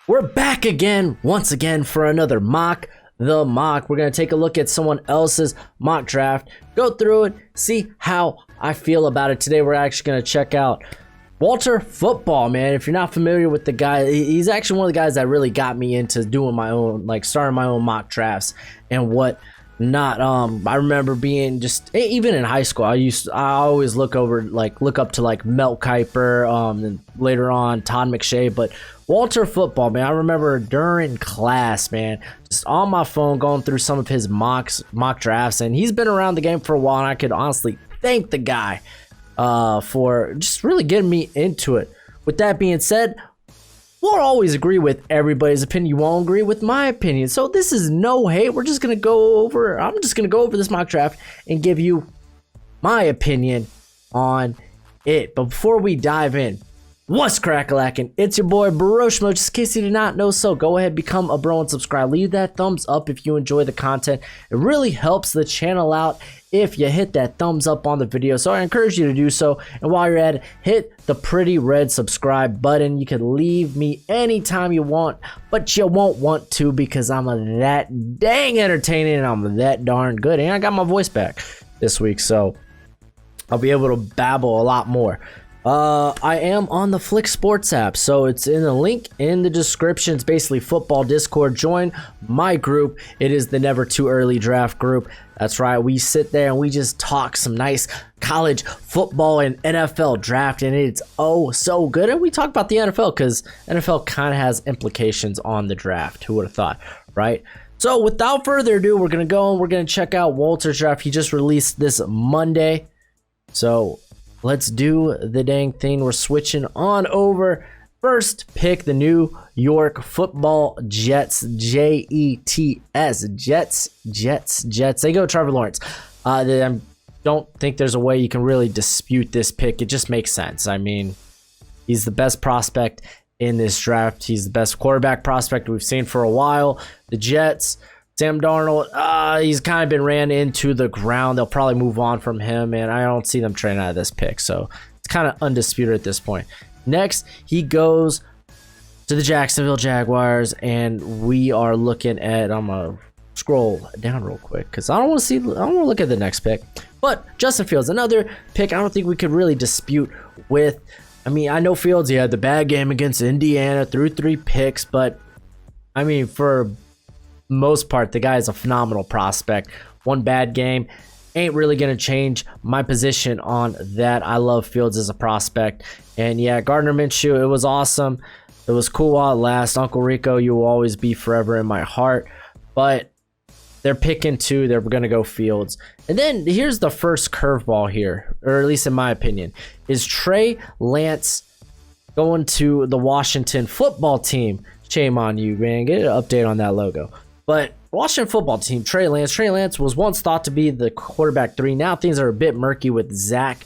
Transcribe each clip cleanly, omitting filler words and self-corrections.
We're back again, once again, for another mock. The mock. We're going to take a look at someone else's mock draft, go through it, see how I feel about it. Today, we're actually going to check out Walterfootball, man. If you're not familiar with the guy, he's actually one of the guys that really got me into doing my own, like starting my own mock drafts and what not. I remember being just, even in high school, I always look up to like Mel Kiper, and later on Todd McShay, but Walterfootball, man, I remember during class, man, just on my phone going through some of his mock drafts, and he's been around the game for a while, and I could honestly thank the guy for just really getting me into it. With that being said, we'll always agree with everybody's opinion. You won't agree with my opinion, so this is no hate. I'm just gonna go over this mock draft and give you my opinion on it. But before we dive in, what's crack-a-lackin'? It's your boy Broshmo. Just in case you did not know, so go ahead, become a bro and subscribe. Leave that thumbs up if you enjoy the content. It really helps the channel out if you hit that thumbs up on the video, so I encourage you to do so. And while you're at it, hit the pretty red subscribe button. You can leave me anytime you want, but you won't want to because I'm that dang entertaining and I'm that darn good. And I got my voice back this week, so I'll be able to babble a lot more. I am on the Flick Sports app, so it's in the link in the description. It's basically football Discord. Join my group. It is the Never Too Early Draft group. That's right. We sit there and we just talk some nice college football and NFL draft, and it's oh so good. And we talk about the NFL because NFL kind of has implications on the draft. Who would have thought, right? So without further ado, we're gonna go and we're gonna check out Walter's draft. He just released this Monday, so let's do the dang thing. We're switching on over. First pick, the New York Football Jets. Jets. Jets. They go Trevor Lawrence. I don't think there's a way you can really dispute this pick. It just makes sense. I mean, he's the best prospect in this draft. He's the best quarterback prospect we've seen for a while. The Jets, Sam Darnold, he's kind of been ran into the ground. They'll probably move on from him, and I don't see them trading out of this pick. So it's kind of undisputed at this point. Next, he goes to the Jacksonville Jaguars, and we are looking at, I'm going to scroll down real quick because I don't want to look at the next pick. But Justin Fields, another pick I don't think we could really dispute with. I mean, I know Fields, he had the bad game against Indiana, threw 3 picks, but I mean, for most part, the guy is a phenomenal prospect. One bad game ain't really gonna change my position on that. I love Fields as a prospect, and yeah, Gardner Minshew, it was awesome. It was cool while it lasts. Uncle Rico, you will always be forever in my heart. But they're picking 2. They're gonna go Fields, and then here's the first curveball here, or at least in my opinion, is Trey Lance going to the Washington football team. Shame on you, man. Get an update on that logo. But Washington football team, Trey Lance. Trey Lance was once thought to be the quarterback 3. Now things are a bit murky with Zach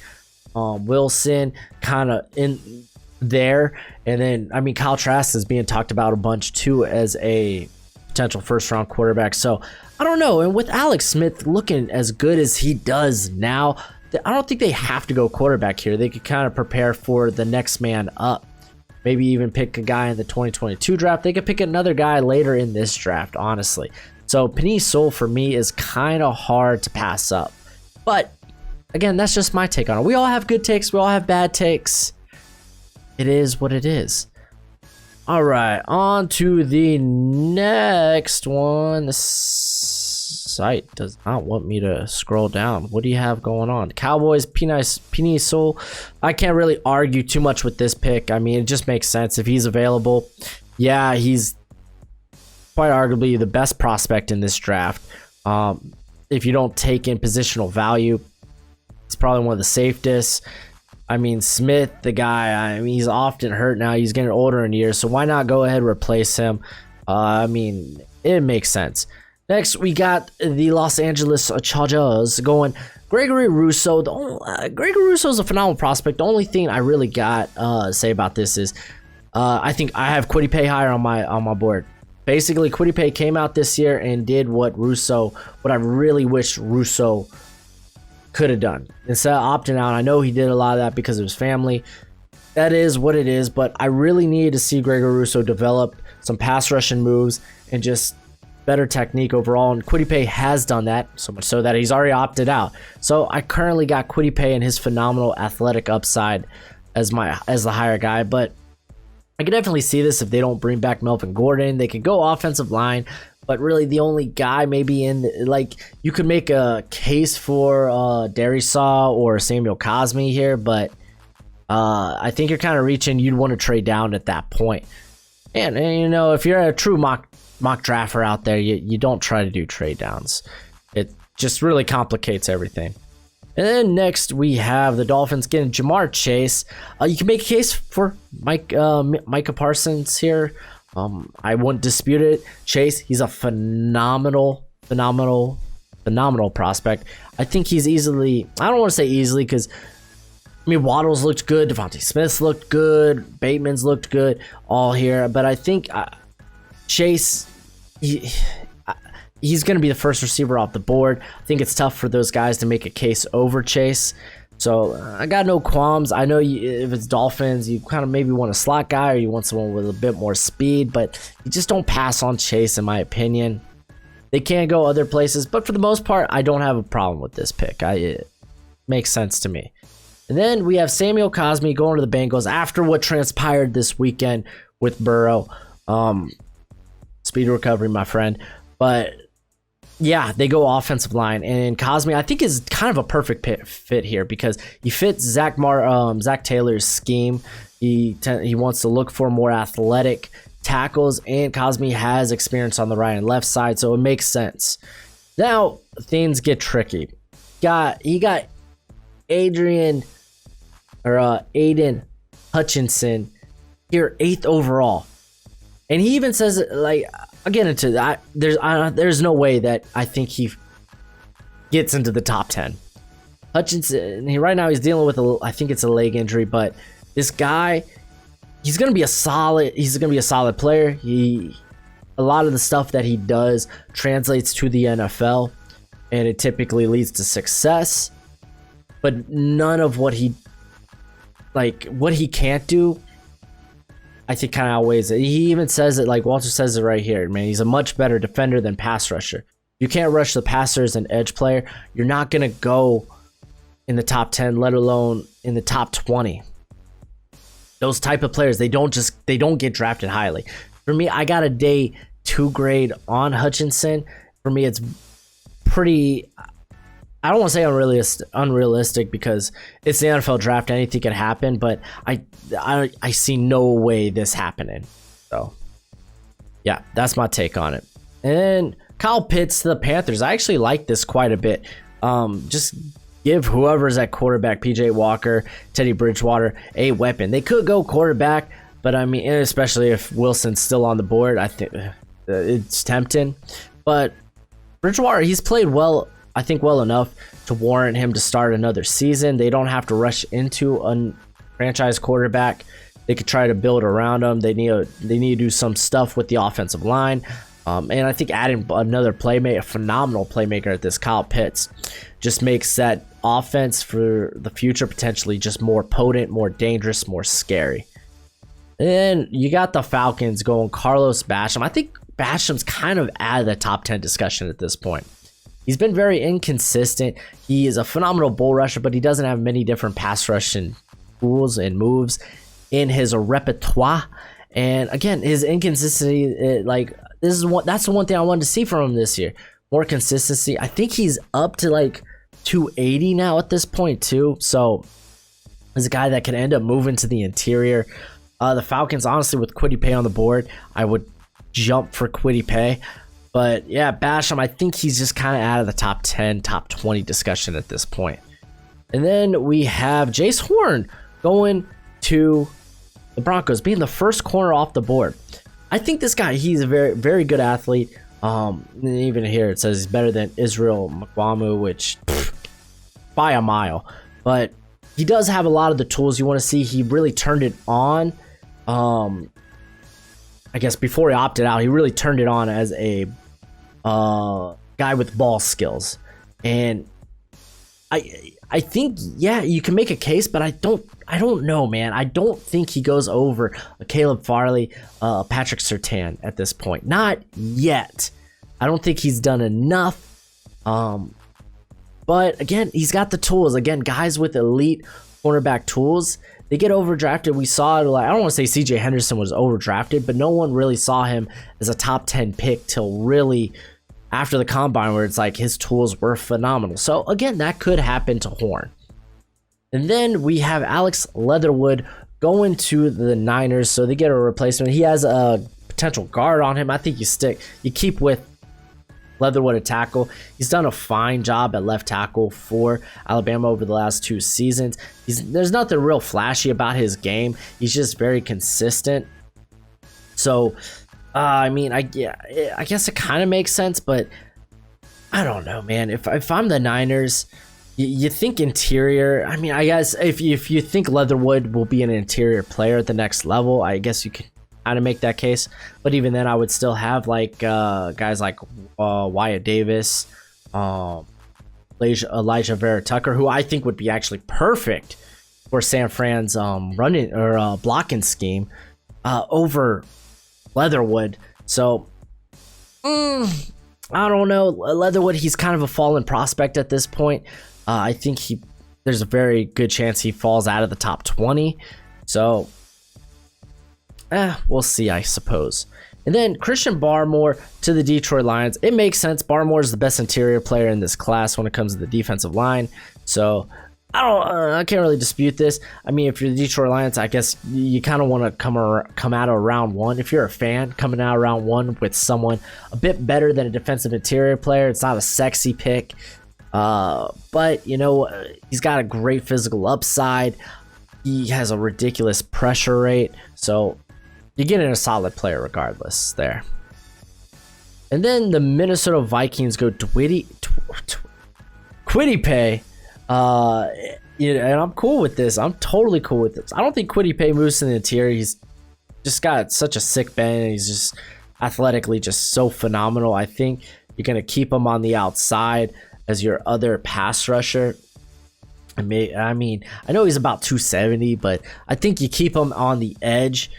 Wilson kind of in there. And then, I mean, Kyle Trask is being talked about a bunch too as a potential first-round quarterback. So, I don't know. And with Alex Smith looking as good as he does now, I don't think they have to go quarterback here. They could kind of prepare for the next man up. Maybe even pick a guy in the 2022 draft. They could pick another guy later in this draft, honestly. So Penei Sewell for me is kind of hard to pass up. But again, that's just my take on it. We all have good takes. We all have bad takes. It is what it is. All right, on to the next one. This site does not want me to scroll down. What do you have going on? Cowboys, Penei Sewell. I can't really argue too much with this pick. I mean, it just makes sense. If he's available, yeah, he's quite arguably the best prospect in this draft. If you don't take in positional value, he's probably one of the safest. I mean, Smith, the guy, I mean, he's often hurt now. He's getting older in years, so why not go ahead and replace him? I mean, it makes sense. Next, we got the Los Angeles Chargers going Gregory Rousseau. Gregory Rousseau is a phenomenal prospect. The only thing I really got to say about this is I think I have Kwity Paye higher on my board. Basically, Kwity Paye came out this year and did what I really wish Rousseau could have done. Instead of opting out, I know he did a lot of that because of his family. That is what it is, but I really needed to see Gregory Rousseau develop some pass rushing moves, and just better technique overall. And Kwity Paye has done that, so much so that he's already opted out. So I currently got Kwity Paye and his phenomenal athletic upside as the higher guy, but I can definitely see this if they don't bring back Melvin Gordon. They could go offensive line, but really the only guy maybe you could make a case for Darius Saw or Samuel Cosmi here, but I think you're kind of reaching. You'd want to trade down at that point. And you know, if you're a true mock drafter out there, you don't try to do trade downs. It just really complicates everything. And then next we have the Dolphins getting Jamar Chase. You can make a case for Micah Parsons here. I wouldn't dispute it. Chase, he's a phenomenal prospect. I think he's easily, I don't want to say easily, because I mean, Waddles looked good, Devontae Smith looked good, Bateman's looked good, all here. But I think Chase, he's going to be the first receiver off the board. I think it's tough for those guys to make a case over Chase. So I got no qualms. I know if it's Dolphins, you kind of maybe want a slot guy or you want someone with a bit more speed, but you just don't pass on Chase, in my opinion. They can go other places, but for the most part, I don't have a problem with this pick. It makes sense to me. And then we have Samuel Cosmi going to the Bengals after what transpired this weekend with Burrow. Speed recovery, my friend. But yeah, they go offensive line, and Cosmi I think is kind of a perfect fit here because he fits Zach Taylor's scheme. He wants to look for more athletic tackles, and Cosmi has experience on the right and left side, so it makes sense. Now things get tricky. He got Aiden Hutchinson here 8th overall, and he even says like, I'll get into that. There's no way that I think he gets into the top 10. Hutchinson, right now he's dealing with I think it's a leg injury, but this guy, he's gonna be a solid player. A lot of the stuff that he does translates to the NFL, and it typically leads to success. But none of what he can't do, I think, kind of outweighs it. He even says it, like Walter says it right here, man. He's a much better defender than pass rusher. You can't rush the passer as an edge player. You're not going to go in the top 10, let alone in the top 20. Those type of players, they don't get drafted highly. For me, I got a day 2 grade on Hutchinson. For me, it's pretty, I don't want to say unrealistic because it's the NFL draft. Anything can happen, but I see no way this happening. So, yeah, that's my take on it. And Kyle Pitts to the Panthers. I actually like this quite a bit. Just give whoever's at quarterback, PJ Walker, Teddy Bridgewater, a weapon. They could go quarterback, but I mean, especially if Wilson's still on the board, I think it's tempting. But Bridgewater, he's played well. I think well enough to warrant him to start another season. They don't have to rush into a franchise quarterback. They could try to build around him. They need to do some stuff with the offensive line. And I think adding another playmaker, a phenomenal playmaker at this, Kyle Pitts, just makes that offense for the future potentially just more potent, more dangerous, more scary. And then you got the Falcons going Carlos Basham. I think Basham's kind of out of the top 10 discussion at this point. He's been very inconsistent. He is a phenomenal bull rusher, but he doesn't have many different pass rushing tools and moves in his repertoire. And again, his inconsistency, that's the one thing I wanted to see from him this year. More consistency. I think he's up to like 280 now at this point too. So he's a guy that can end up moving to the interior. The Falcons, honestly, with Kwity Paye on the board, I would jump for Kwity Paye. But yeah, Basham, I think he's just kind of out of the top 10, top 20 discussion at this point. And then we have Jace Horn going to the Broncos, being the first corner off the board. I think this guy, he's a very, very good athlete. Even here it says he's better than Israel Mukwamu, which by a mile. But he does have a lot of the tools you want to see. He really turned it on. I guess before he opted out, he really turned it on as a guy with ball skills. And I think, yeah, you can make a case, but I don't know, man. I don't think he goes over a Caleb Farley, Patrick Surtain at this point. Not yet. I don't think he's done enough. But again, he's got the tools. Again, guys with elite cornerback tools, they get overdrafted. We saw it, like, I don't want to say CJ Henderson was overdrafted, but no one really saw him as a top 10 pick till really after the combine, where it's like his tools were phenomenal. So again, that could happen to Horn. And then we have Alex Leatherwood going to the Niners, so they get a replacement. He has a potential guard on him. I think you keep with Leatherwood at tackle. He's done a fine job at left tackle for Alabama over the last 2 seasons. There's nothing real flashy about his game. He's just very consistent. So, I mean, I guess it kind of makes sense, but I don't know, man. If I'm the Niners, you think interior. I mean, I guess if you think Leatherwood will be an interior player at the next level, I guess you can kind of make that case. But even then, I would still have like guys like Wyatt Davis, Elijah Vera Tucker, who I think would be actually perfect for San Fran's running or blocking scheme over Leatherwood. So I don't know. Leatherwood, he's kind of a fallen prospect at this point. I think there's a very good chance he falls out of the top 20. So we'll see, I suppose. And then Christian Barmore to the Detroit Lions. It makes sense. Barmore is the best interior player in this class when it comes to the defensive line. So I can't really dispute this. I mean, if you're the Detroit Lions, I guess you kind of want to come out of round 1. If you're a fan coming out of round 1 with someone a bit better than a defensive interior player, it's not a sexy pick. But, you know, he's got a great physical upside. He has a ridiculous pressure rate. So you're getting a solid player regardless there. And then the Minnesota Vikings go Kwity Paye. And I'm cool with this. I'm totally cool with this. I don't think Kwity Paye moves to the interior. He's just got such a sick bend. He's just athletically just so phenomenal. I think you're going to keep him on the outside as your other pass rusher. I mean, I know he's about 270, but I think you keep him on the edge.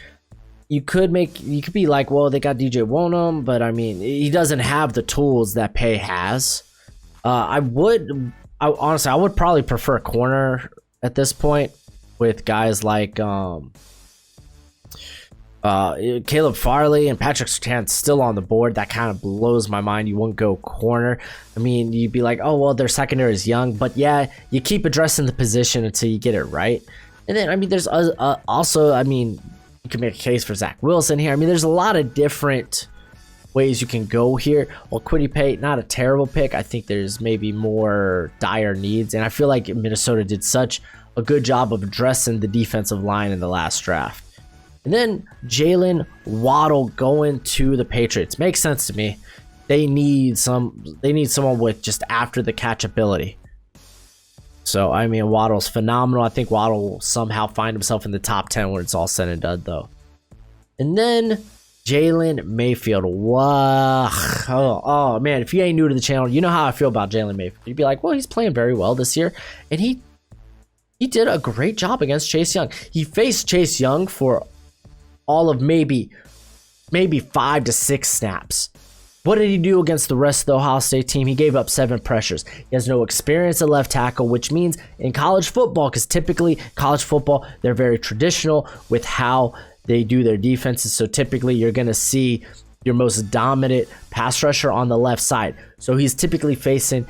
You could be like, well, they got DJ Wonham, but I mean, he doesn't have the tools that Paye has. Honestly, I would probably prefer corner at this point with guys like Caleb Farley and Patrick Surtain still on the board. That kind of blows my mind. You wouldn't go corner. I mean, you'd be like, oh, well, their secondary is young. But yeah, you keep addressing the position until you get it right. And then, I mean, there's also, I mean, you can make a case for Zach Wilson here. I mean, there's a lot of different ways you can go here. Well, Kwity Paye, not a terrible pick. I think there's maybe more dire needs, and I feel like Minnesota did such a good job of addressing the defensive line in the last draft. And then Jalen Waddle going to the Patriots makes sense to me. They need someone with just after the catch ability. So I mean, Waddle's phenomenal. I think Waddle will somehow find himself in the top 10 when it's all said and done, though. And then Jalen Mayfield. Wow. Oh man, if you ain't new to the channel, you know how I feel about Jalen Mayfield. You'd be like, well, he's playing very well this year. And he did a great job against Chase Young. He faced Chase Young for all of maybe 5 to 6 snaps. What did he do against the rest of the Ohio State team? He gave up 7 pressures. He has no experience at left tackle, which means in college football, because typically college football, they're very traditional with how they do their defenses. So typically you're going to see your most dominant pass rusher on the left side. So he's typically facing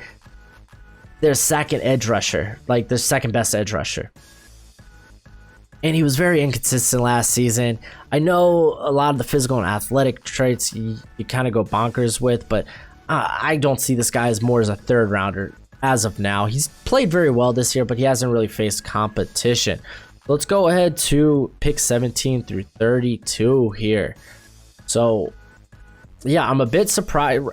their second edge rusher, like their second best edge rusher. And he was very inconsistent last season. I know a lot of the physical and athletic traits you kind of go bonkers with, but I don't see this guy as more as a third rounder as of now. He's played very well this year, but he hasn't really faced competition. Let's go ahead to pick 17 through 32 here. So, yeah, I'm a bit surprised.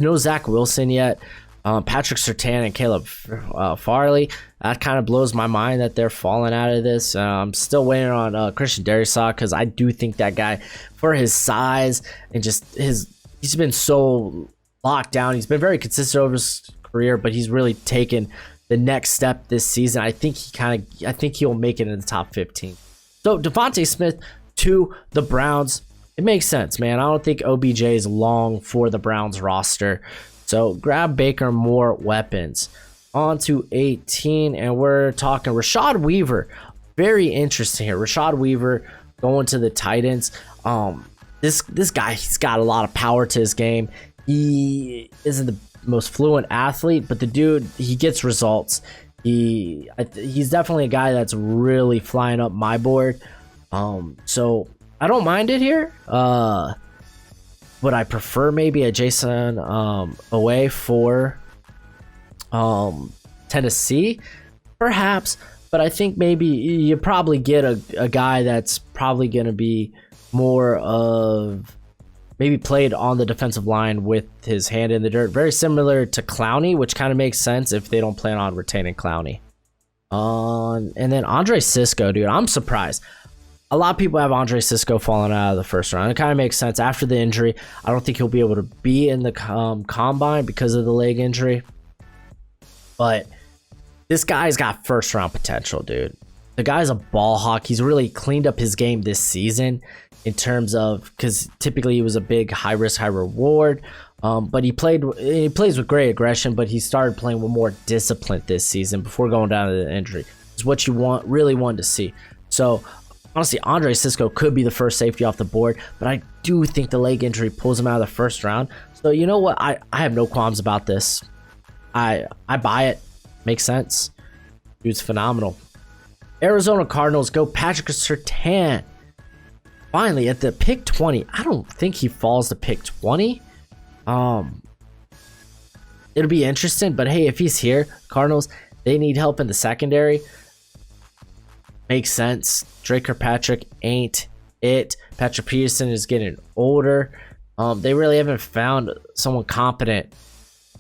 No Zach Wilson yet. Patrick Surtain and Caleb Farley. That kind of blows my mind that they're falling out of this. I'm still waiting on Christian Darrisaw because I do think that guy, for his size and just he's been so locked down. He's been very consistent over his career, but he's really taken the next step this season. I think he'll make it in the top 15. So Devontae Smith to the Browns. It makes sense, man. I don't think OBJ is long for the Browns roster. So grab Baker more weapons. On to 18, and we're talking Rashad Weaver. Very interesting here. Rashad Weaver going to the Titans. This guy, he's got a lot of power to his game. He isn't the most fluent athlete, but the dude, he gets results. He's definitely a guy that's really flying up my board. So I don't mind it here. Would I prefer maybe a Jason away for Tennessee? Perhaps, but I think maybe you probably get a guy that's probably going to be more of maybe played on the defensive line with his hand in the dirt. Very similar to Clowney, which kind of makes sense if they don't plan on retaining Clowney. And then Andre Cisco, dude, I'm surprised. A lot of people have Andre Cisco falling out of the first round. It kind of makes sense after the injury. I don't think he'll be able to be in the combine because of the leg injury. But this guy's got first round potential, dude. The guy's a ball hawk. He's really cleaned up his game this season in terms of, because typically he was a big high risk, high reward. But he plays with great aggression, but he started playing with more discipline this season before going down to the injury. It's what you really wanted to see. So honestly, Andre Cisco could be the first safety off the board, but I do think the leg injury pulls him out of the first round. So you know what? I have no qualms about this. I buy it. Makes sense. Dude's phenomenal. Arizona Cardinals go Patrick Surtain. Finally, at the pick 20. I don't think he falls to pick 20. It'll be interesting, but hey, if he's here, Cardinals, they need help in the secondary. Makes sense. Drake Kirkpatrick ain't it. Patrick Peterson is getting older. They really haven't found someone competent to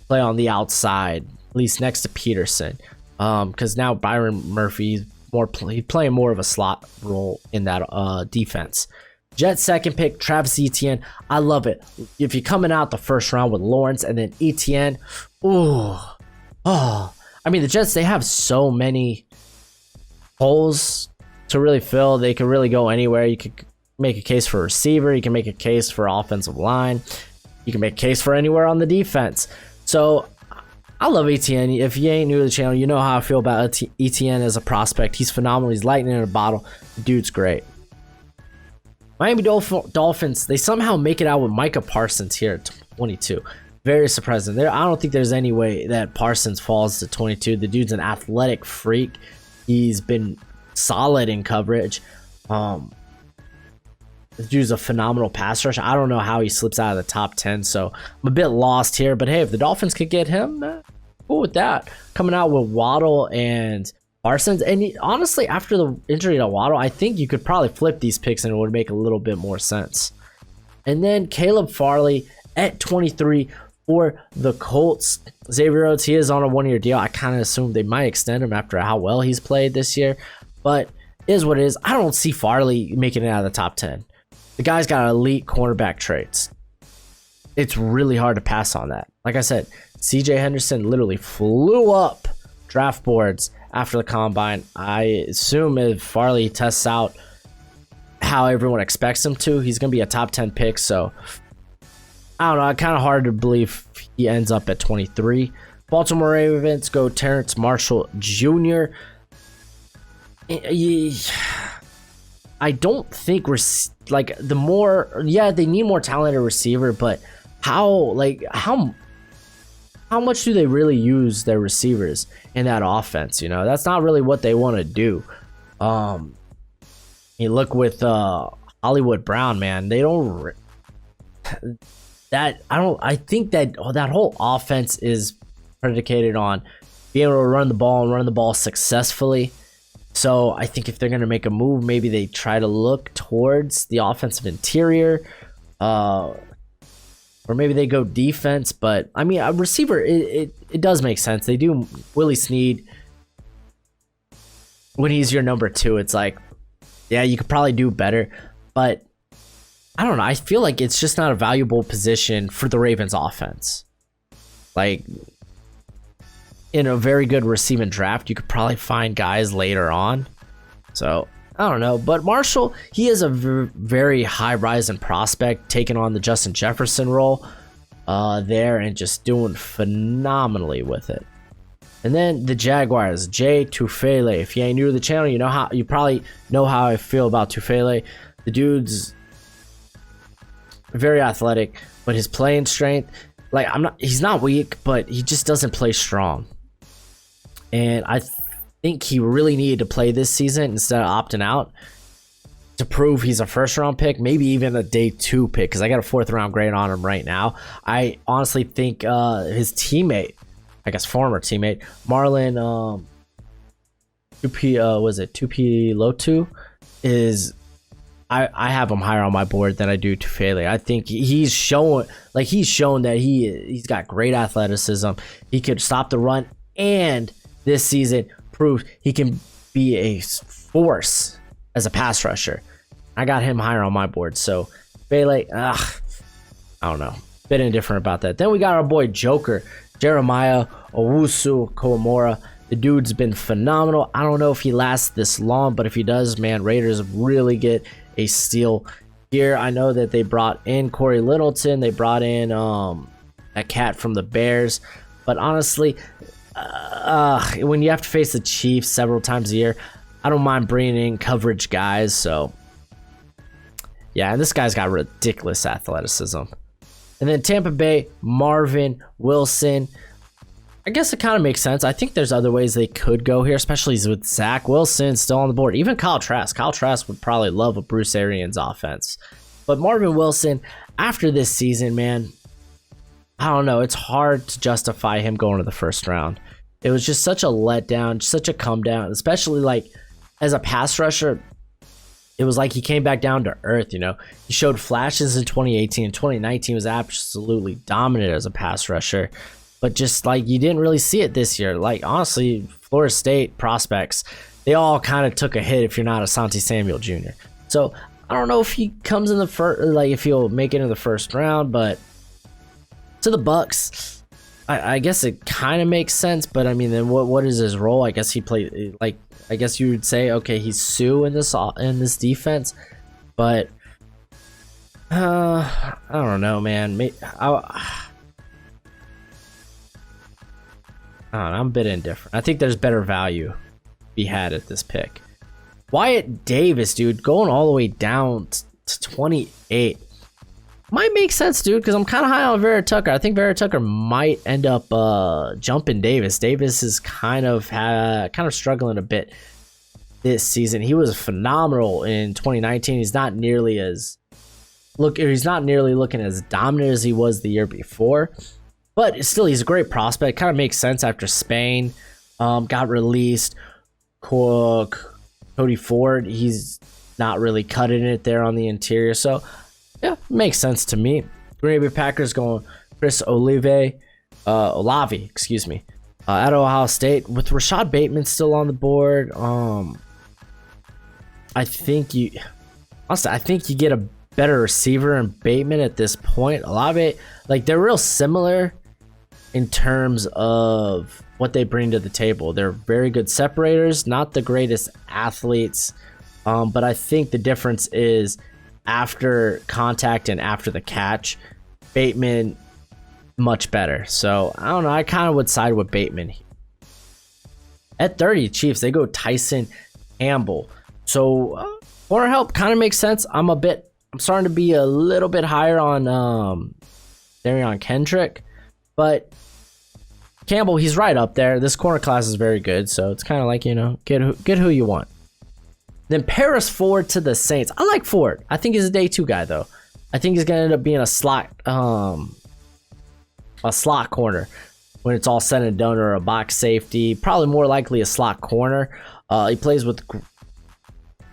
play on the outside, at least next to Peterson. Because now Byron Murphy, he's playing more of a slot role in that defense. Jets second pick, Travis Etienne. I love it. If you're coming out the first round with Lawrence and then Etienne, I mean, the Jets, they have so many holes to really fill. They can really go anywhere. You could make a case for receiver. You can make a case for offensive line. You can make a case for anywhere on the defense. So I love Etienne. If you ain't new to the channel, you know how I feel about Etienne as a prospect. He's phenomenal. He's lightning in a bottle. The dude's great. Miami Dolphins, they somehow make it out with Micah Parsons here at 22. Very surprising. I don't think there's any way that Parsons falls to 22. The dude's an athletic freak. He's been solid in coverage. This dude's a phenomenal pass rush. I don't know how he slips out of the top 10, so I'm a bit lost here. But hey, if the Dolphins could get him, cool with that. Coming out with Waddle and Parsons. And honestly, after the injury to Waddle, I think you could probably flip these picks and it would make a little bit more sense. And then Caleb Farley at 23 for the Colts. Xavier Rhodes, he is on a one-year deal. I kind of assumed they might extend him after how well he's played this year. But it is what it is. I don't see Farley making it out of the top 10. The guy's got elite cornerback traits. It's really hard to pass on that. Like I said, CJ Henderson literally flew up draft boards after the combine. I assume if Farley tests out how everyone expects him to, he's going to be a top 10 pick. So I don't know. It's kind of hard to believe he ends up at 23. Baltimore Ravens go Terrence Marshall Jr. I don't think we're like the more. Yeah, they need more talented receiver, but how much do they really use their receivers in that offense? You know, that's not really what they want to do. You look with Hollywood Brown, man. They don't. I think that that whole offense is predicated on being able to run the ball and run the ball successfully. So I think if they're going to make a move, maybe they try to look towards the offensive interior, or maybe they go defense. But I mean, a receiver, it does make sense. They do. Willie Snead, when he's your number 2, it's like, yeah, you could probably do better. But I don't know. I feel like it's just not a valuable position for the Ravens offense. Like, in a very good receiving draft, you could probably find guys later on. So I don't know, but Marshall, he is a very high rising prospect, taking on the Justin Jefferson role there and just doing phenomenally with it. And then the Jaguars, Jay Tufele. If you ain't new to the channel, you probably know how I feel about Tufele. The dude's very athletic, but his playing strength, like he's not weak, but he just doesn't play strong. And I think he really needed to play this season instead of opting out to prove he's a first round pick, maybe even a day 2 pick, because I got a 4th round grade on him right now. I honestly think his teammate, I guess former teammate, Marlon Tupi Lotu, is I have him higher on my board than I do Tufele. I think he's shown that he's got great athleticism. He could stop the run, and this season proved he can be a force as a pass rusher. I got him higher on my board. So Tufele, I don't know, bit indifferent about that. Then we got our boy Joker, Jeremiah Owusu Kawamura. The dude's been phenomenal. I don't know if he lasts this long, but if he does, man, Raiders really get a steal here. I know that they brought in Corey Littleton. They brought in a cat from the Bears. But honestly, when you have to face the Chiefs several times a year, I don't mind bringing in coverage guys. So, yeah, and this guy's got ridiculous athleticism. And then Tampa Bay, Marvin Wilson. I guess it kind of makes sense. I think there's other ways they could go here, especially with Zach Wilson still on the board. Even Kyle Trask. Kyle Trask would probably love a Bruce Arians offense. But Marvin Wilson, after this season, man, I don't know. It's hard to justify him going to the first round. It was just such a letdown, such a come down, especially like as a pass rusher. It was like he came back down to earth, He showed flashes in 2018. 2019 was absolutely dominant as a pass rusher. But just like you didn't really see it this year. Like honestly, Florida State prospects, they all kind of took a hit if you're not Asante Samuel Jr. So I don't know if he comes in the first, like if he'll make it in the first round, but to the Bucks, I guess it kind of makes sense. But I mean, then what is his role? I guess he played like, I guess you would say, okay, he's Sue in this defense, but I don't know, man. I'm a bit indifferent. I think there's better value to be had at this pick. Wyatt Davis, dude, going all the way down to 28. Might make sense, dude, because I'm kind of high on Vera Tucker. I think Vera Tucker might end up jumping Davis. Davis is kind of struggling a bit this season. He was phenomenal in 2019. He's not nearly looking as dominant as he was the year before. But still, he's a great prospect. Kind of makes sense after Spain got released. Cody Ford, he's not really cutting it there on the interior. So, yeah, makes sense to me. Green Bay Packers going Chris Olave, out of Ohio State. With Rashad Bateman still on the board, I think you get a better receiver in Bateman at this point. Olave, like they're real similar in terms of what they bring to the table. They're very good separators, not the greatest athletes, but I think the difference is after contact and after the catch, Bateman much better. So I don't know, I kind of would side with Bateman. At 30, Chiefs, they go Tyson Campbell. So corner help kind of makes sense. I'm starting to be a little bit higher on Darion Kendrick, but Campbell, he's right up there. This corner class is very good, so it's kind of like, get who you want. Then Paris Ford to the Saints. I like Ford. I think he's a day 2 guy, though. I think he's gonna end up being a slot corner when it's all said and done, or a box safety. Probably more likely a slot corner. He plays with.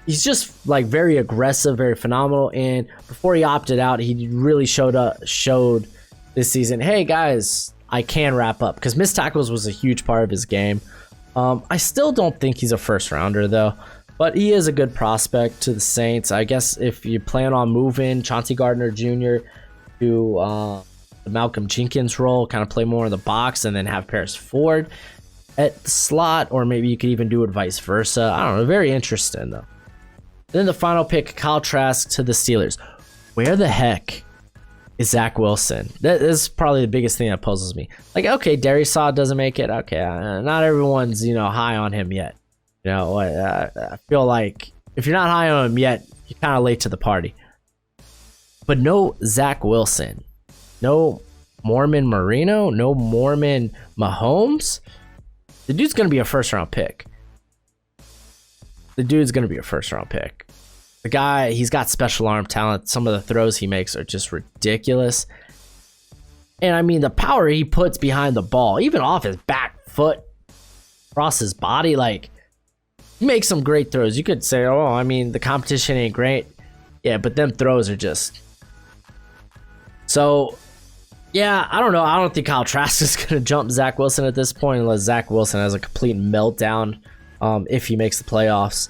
He's just like very aggressive, very phenomenal. And before he opted out, he really showed this season, hey guys, I can wrap up, because missed tackles was a huge part of his game. I still don't think he's a first rounder though, but he is a good prospect to the Saints. I guess if you plan on moving Chauncey Gardner Jr. to the Malcolm Jenkins role, kind of play more in the box, and then have Paris Ford, at the slot, or maybe you could even do it vice versa. I don't know. Very interesting though. Then the final pick, Kyle Trask to the Steelers. Where the heck is Zach Wilson? That is probably the biggest thing that puzzles me. Like, okay, Darius Saw doesn't make it. Okay, not everyone's, you know, high on him yet. You know, I feel like if you're not high on him yet, you're kind of late to the party. But no Zach Wilson, no Mormon Marino, no Mormon Mahomes. The dude's gonna be a first-round pick. The guy, he's got special arm talent. Some of the throws he makes are just ridiculous. And I mean, the power he puts behind the ball, even off his back foot, across his body, like, he makes some great throws. You could say, oh, I mean, the competition ain't great. Yeah, but them throws are just... So, yeah, I don't know. I don't think Kyle Trask is going to jump Zach Wilson at this point unless Zach Wilson has a complete meltdown if he makes the playoffs.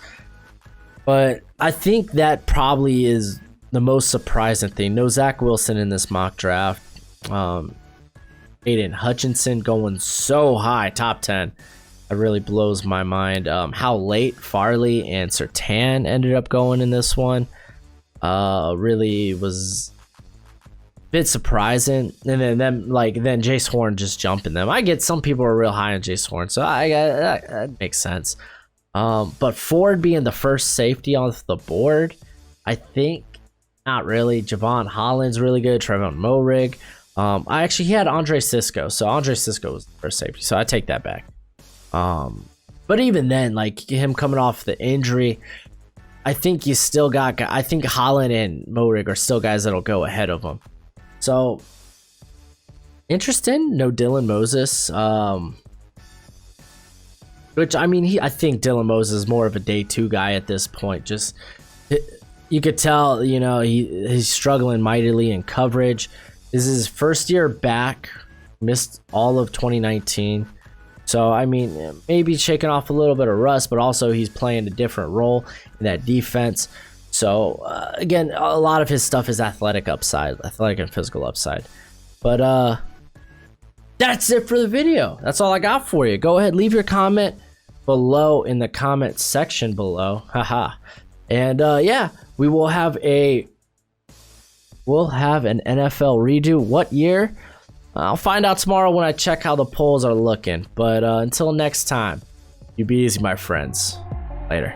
But I think that probably is the most surprising thing. No Zach Wilson in this mock draft. Aiden Hutchinson going so high, top 10. It really blows my mind. How late Farley and Surtain ended up going in this one really was a bit surprising. And then then Jace Horn just jumping them. I get some people are real high on Jace Horn, so that makes sense. But Ford being the first safety off the board, I think not really. Javon Holland's really good. Trevon Moehrig. I actually had Andre Cisco, so Andre Cisco was the first safety, so I take that back. But even then, like him coming off the injury, I think you still got. I think Holland and Moehrig are still guys that'll go ahead of him. So interesting. No Dylan Moses. Which, I mean, I think Dylan Moses is more of a day 2 guy at this point. Just, you could tell, you know, he's struggling mightily in coverage. This is his first year back, missed all of 2019. So, I mean, maybe shaking off a little bit of rust, but also he's playing a different role in that defense. So, again, a lot of his stuff is athletic and physical upside. But, that's it for the video. That's all I got for you. Go ahead, leave your comment below in the comment section below. Haha. And yeah, we'll have an NFL redo. What year? I'll find out tomorrow when I check how the polls are looking. But until next time, you be easy, my friends. Later.